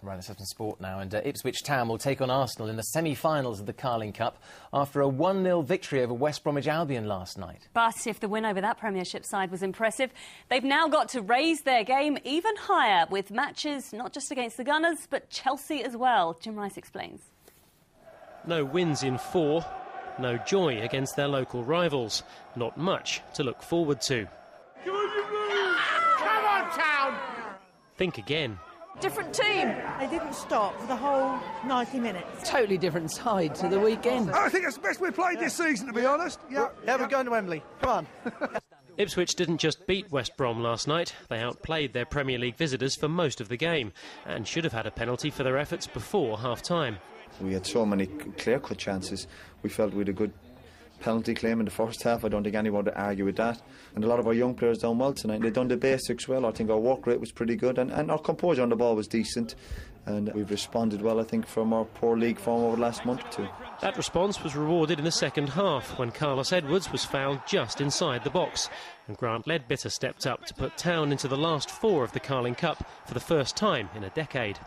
Right, let's have some sport now. And Ipswich Town will take on Arsenal in the semi-finals of the Carling Cup after a 1-0 victory over West Bromwich Albion last night. But if the win over that Premiership side was impressive, they've now got to raise their game even higher with matches not just against the Gunners, but Chelsea as well. Jim Rice explains. No wins in 4, no joy against their local rivals. Not much to look forward to. Come on, Town! Think again. Different team. They didn't stop for the whole 90 minutes. Totally different side to the weekend. I think it's the best we've played this season, to be honest. Yeah, we're going to Wembley. Come on. Ipswich didn't just beat West Brom last night. They outplayed their Premier League visitors for most of the game and should have had a penalty for their efforts before half-time. We had so many clear-cut chances. We felt we had a good penalty claim in the first half. I don't think anyone would argue with that. And a lot of our young players done well tonight. They've done the basics well. I think our work rate was pretty good and our composure on the ball was decent. And we've responded well, I think, from our poor league form over the last month or two. That response was rewarded in the second half when Carlos Edwards was fouled just inside the box. And Grant Ledbetter stepped up to put Town into the last 4 of the Carling Cup for the first time in a decade.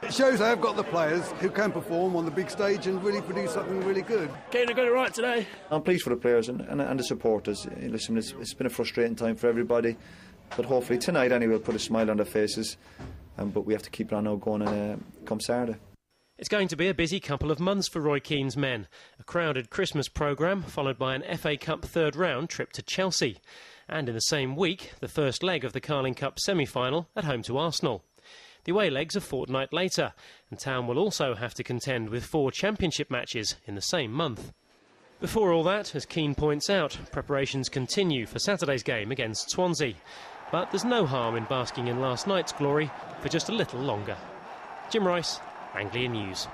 It shows they have got the players who can perform on the big stage and really produce something really good. Kane got it right today. I'm pleased for the players and the supporters. Listen, it's been a frustrating time for everybody, but hopefully tonight anyway will put a smile on their faces. But we have to keep it on now going and come Saturday. It's going to be a busy couple of months for Roy Keane's men. A crowded Christmas programme followed by an FA Cup third round trip to Chelsea. And in the same week, the first leg of the Carling Cup semi-final at home to Arsenal. The away leg's a fortnight later, and Town will also have to contend with 4 championship matches in the same month. Before all that, as Keane points out, preparations continue for Saturday's game against Swansea. But there's no harm in basking in last night's glory for just a little longer. Jim Rice, Anglia News.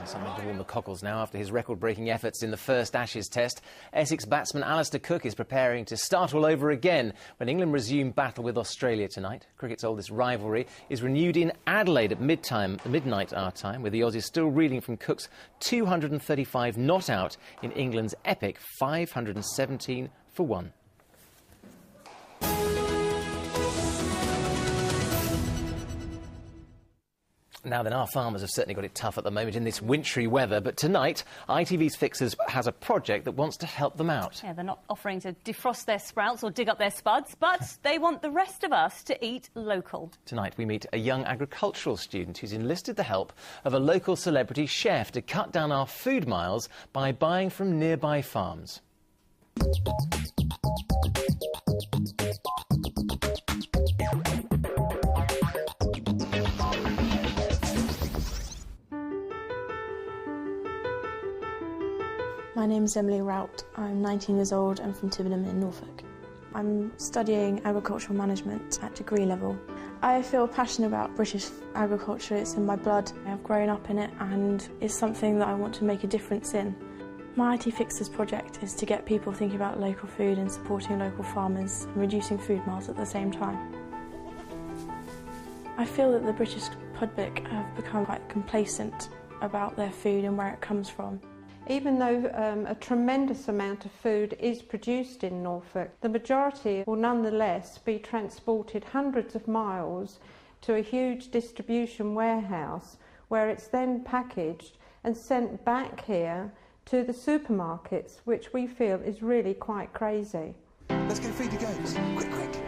Something to warm the cockles now after his record-breaking efforts in the first Ashes test. Essex batsman Alistair Cook is preparing to start all over again when England resume battle with Australia tonight. Cricket's oldest rivalry is renewed in Adelaide at midnight our time, with the Aussies still reeling from Cook's 235 not out in England's epic 517 for 1. Now then, our farmers have certainly got it tough at the moment in this wintry weather, but tonight ITV's Fixers has a project that wants to help them out. Yeah, they're not offering to defrost their sprouts or dig up their spuds, but they want the rest of us to eat local. Tonight we meet a young agricultural student who's enlisted the help of a local celebrity chef to cut down our food miles by buying from nearby farms. My name's Emily Rout. I'm 19 years old and from Tiverton in Norfolk. I'm studying agricultural management at degree level. I feel passionate about British agriculture. It's in my blood. I've grown up in it and it's something that I want to make a difference in. My IT Fixers project is to get people thinking about local food and supporting local farmers and reducing food miles at the same time. I feel that the British public have become quite complacent about their food and where it comes from. Even though a tremendous amount of food is produced in Norfolk, the majority will nonetheless be transported hundreds of miles to a huge distribution warehouse where it's then packaged and sent back here to the supermarkets, which we feel is really quite crazy. Let's go feed the goats. Quick, quick.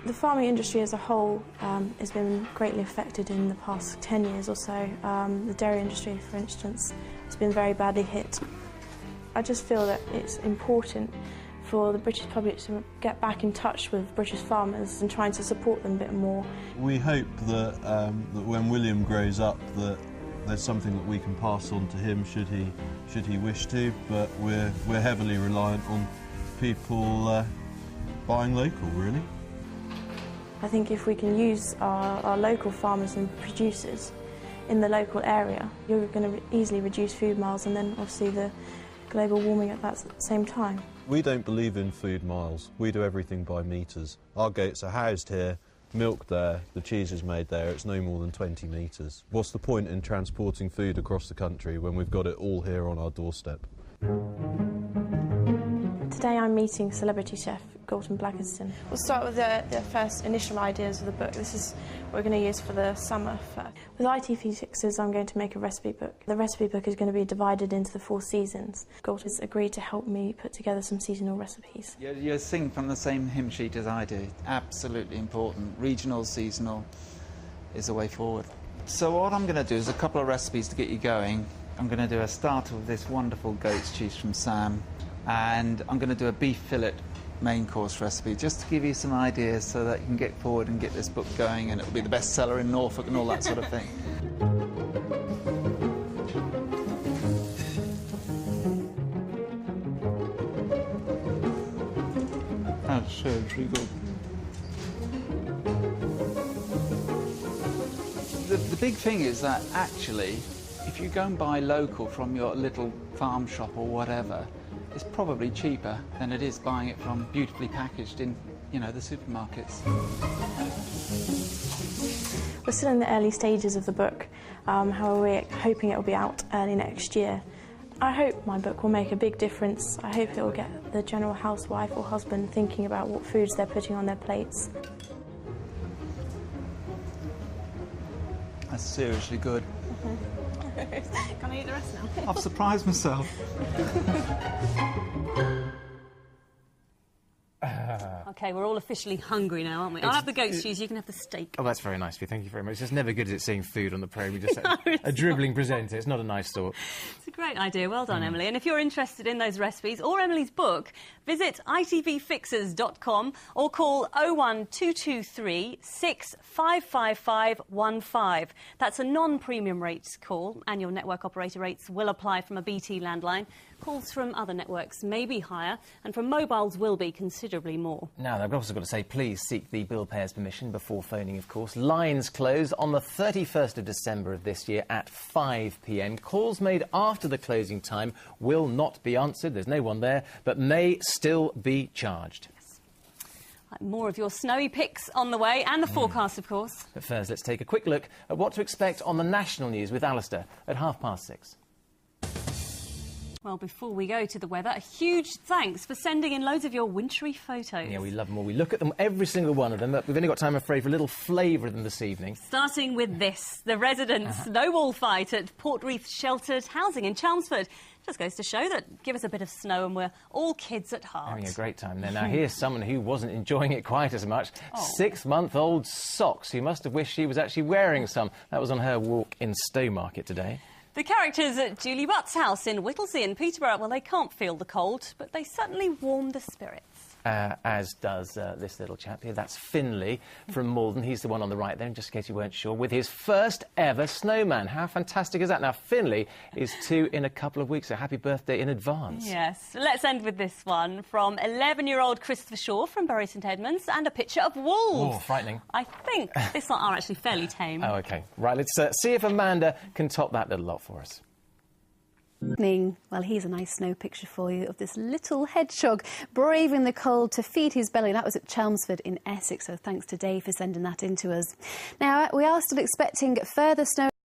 The farming industry as a whole has been greatly affected in the past 10 years or so. The dairy industry, for instance, has been very badly hit. I just feel that it's important for the British public to get back in touch with British farmers and trying to support them a bit more. We hope that, that when William grows up that there's something that we can pass on to him should he wish to, but we're heavily reliant on people buying local, really. I think if we can use our local farmers and producers in the local area, you're going to easily reduce food miles and then obviously the global warming at that same time. We don't believe in food miles. We do everything by metres. Our goats are housed here, milked there, the cheese is made there, it's no more than 20 metres. What's the point in transporting food across the country when we've got it all here on our doorstep? Today Today I'm meeting celebrity chef Galton Blackiston. We'll start with the first initial ideas of the book. This is what we're going to use for the summer. With ITV Fixers, I'm going to make a recipe book. The recipe book is going to be divided into the 4 seasons. Galton's agreed to help me put together some seasonal recipes. You're singing from the same hymn sheet as I do. Absolutely important. Regional, seasonal is the way forward. So what I'm going to do is a couple of recipes to get you going. I'm going to do a starter with this wonderful goat's cheese from Sam, and I'm going to do a beef fillet main course recipe, just to give you some ideas so that you can get forward and get this book going, and it'll be the bestseller in Norfolk and all that sort of thing. That's pretty good. The big thing is that actually, if you go and buy local from your little farm shop or whatever, it's probably cheaper than it is buying it from beautifully packaged in, you know, the supermarkets. We're still in the early stages of the book. However, we're hoping it'll be out early next year. I hope my book will make a big difference. I hope it will get the general housewife or husband thinking about what foods they're putting on their plates. That's seriously good. Can I eat the rest now? I've surprised myself. OK, we're all officially hungry now, aren't we? I'll have the goat's cheese, you can have the steak. Oh, that's very nice of you. Thank you very much. It's just never good, is it, seeing food on the programme? We just a dribbling presenter. It's not a nice thought. It's a great idea. Well done, Emily. And if you're interested in those recipes or Emily's book, visit itvfixers.com or call 01223 655515. That's a non-premium rates call, and your network operator rates will apply from a BT landline. Calls from other networks may be higher, and from mobiles will be considerably more. Now, I've also got to say, please seek the bill payer's permission before phoning, of course. Lines close on the 31st of December of this year at 5 p.m. Calls made after the closing time will not be answered. There's no one there, but may still be charged. Yes. More of your snowy pics on the way, and the forecast, of course. But first, let's take a quick look at what to expect on the national news with Alistair at 6:30. Well, before we go to the weather, a huge thanks for sending in loads of your wintry photos. Yeah, we love them all. We look at them, every single one of them, but we've only got time, I'm afraid, for a little flavour of them this evening. Starting with this, the residents' snowball fight at Portreath Sheltered Housing in Chelmsford. Just goes to show that give us a bit of snow and we're all kids at heart. Having a great time there. Now, here's someone who wasn't enjoying it quite as much. 6-month-old Socks, who must have wished she was actually wearing some. That was on her walk in Stowmarket today. The characters at Julie Butt's house in Whittlesea in Peterborough, well, they can't feel the cold, but they certainly warm the spirits. As does this little chap here. That's Finley from Malden. He's the one on the right there, and just in case you weren't sure, with his first ever snowman. How fantastic is that? Now, Finley is 2 in a couple of weeks, so happy birthday in advance. Yes. Let's end with this one from 11-year-old Christopher Shaw from Bury St Edmunds, and a picture of wolves. Oh, frightening. I think this lot are actually fairly tame. Oh, OK. Right, let's see if Amanda can top that little lot for us. Well, here's a nice snow picture for you of this little hedgehog braving the cold to feed his belly. That was at Chelmsford in Essex, so thanks to Dave for sending that in to us. Now, we are still expecting further snow